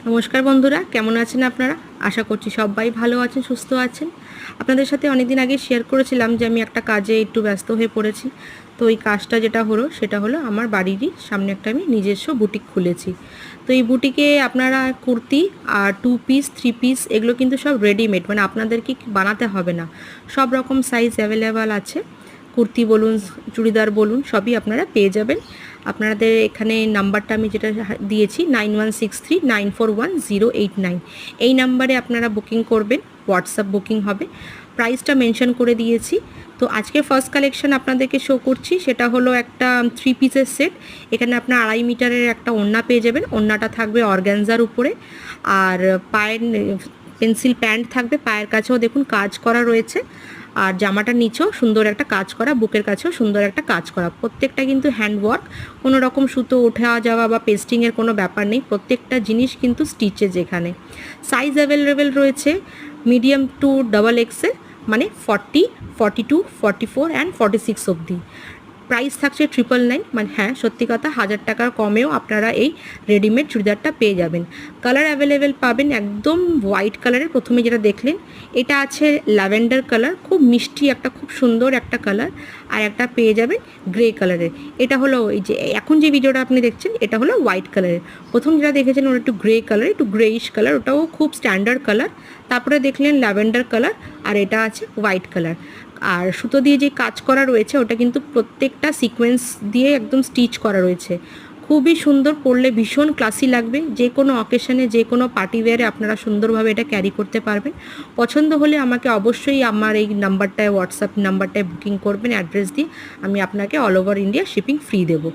নমস্কার বন্ধুরা, কেমন আছেন আপনারা? আশা করছি সবাই ভালো আছেন, সুস্থ আছেন। আপনাদের সাথে অনেকদিন আগে শেয়ার করেছিলাম যে আমি একটা কাজে একটু ব্যস্ত হয়ে পড়েছি। তো এই কাজটা যেটা হলো সেটা হলো আমার বাড়িরই সামনে একটা আমি নিজস্ব বুটিক খুলেছি। তো এই বুটিকে আপনারা কুর্তি আর 2 পিস 3 পিস এগুলো কিন্তু সব রেডিমেড, মানে আপনাদেরকে বানাতে হবে না। সব রকম সাইজ অ্যাভেলেবেল আছে। কুর্তি বলুন, চুড়িদার বলুন, সবই আপনারা পেয়ে যাবেন। আপনাদের এখানে নাম্বারটা আমি যেটা দিয়েছি 9163941089, এই নাম্বারে আপনারা বুকিং করবেন, হোয়াটসঅ্যাপ বুকিং হবে। প্রাইসটা মেনশন করে দিয়েছি। তো আজকে ফার্স্ট কালেকশন আপনাদেরকে শো করছি, সেটা হলো একটা 3 পিসের সেট। এখানে আপনার 2.5 মিটারের একটা ওড়না পেয়ে যাবেন। ওড়নাটা থাকবে অর্গ্যানজার উপরে, আর পায়ের পেন্সিল প্যান্ট থাকবে, পায়ের কাছেও দেখুন কাজ করা রয়েছে, আর জামাটার নিচেও সুন্দর একটা কাজ করা, বুকের কাছেও সুন্দর একটা কাজ করা। প্রত্যেকটা কিন্তু হ্যান্ডওয়ার্ক, কোনো রকম সুতো উঠে যাওয়া বা পেস্টিংয়ের কোনো ব্যাপার নেই। প্রত্যেকটা জিনিস কিন্তু স্টিচের। যেখানে সাইজ অ্যাভেলেবেল রয়েছে মিডিয়াম টু ডাবল এক্সেল, মানে 40, 42, 44 অ্যান্ড 46 অবধি। প্রাইস থাকছে 999, মানে হ্যাঁ সত্যি কথা, 1000 টাকার কমেও আপনারা এই রেডিমেড চুড়িদারটা পেয়ে যাবেন। কালার অ্যাভেলেবেল পাবেন, একদম হোয়াইট কালারের প্রথমে যেটা দেখলেন, এটা আছে ল্যাভেন্ডার কালার, খুব মিষ্টি একটা, খুব সুন্দর একটা কালার। আর একটা পেয়ে যাবেন গ্রে কালারের। এটা হলো এই যে এখন যে ভিডিওটা আপনি দেখছেন, এটা হলো হোয়াইট কালারের। প্রথম যেটা দেখেছেন ওটা একটু গ্রে কালার, একটু গ্রেইশ কালার, ওটাও খুব স্ট্যান্ডার্ড কালার। তারপরে দেখলেন ল্যাভেন্ডার কালার, আর এটা আছে হোয়াইট কালার। আর সুতো দিয়ে যে কাজ করা রয়েছে ওটা কিন্তু প্রত্যেকটা সিকোয়েন্স দিয়ে একদম স্টিচ করা রয়েছে। খুবই সুন্দর, পরলে ভীষণ ক্লাসি লাগবে। যে কোনো অকেশনে, যে কোনো পার্টি ওয়্যারে আপনারা সুন্দরভাবে এটা ক্যারি করতে পারবেন। পছন্দ হলে আমাকে অবশ্যই আমার এই নাম্বারটায়, হোয়াটসঅ্যাপ নাম্বারটায় বুকিং করবেন অ্যাড্রেস দিয়ে। আমি আপনাকে all over India shipping free দেবো।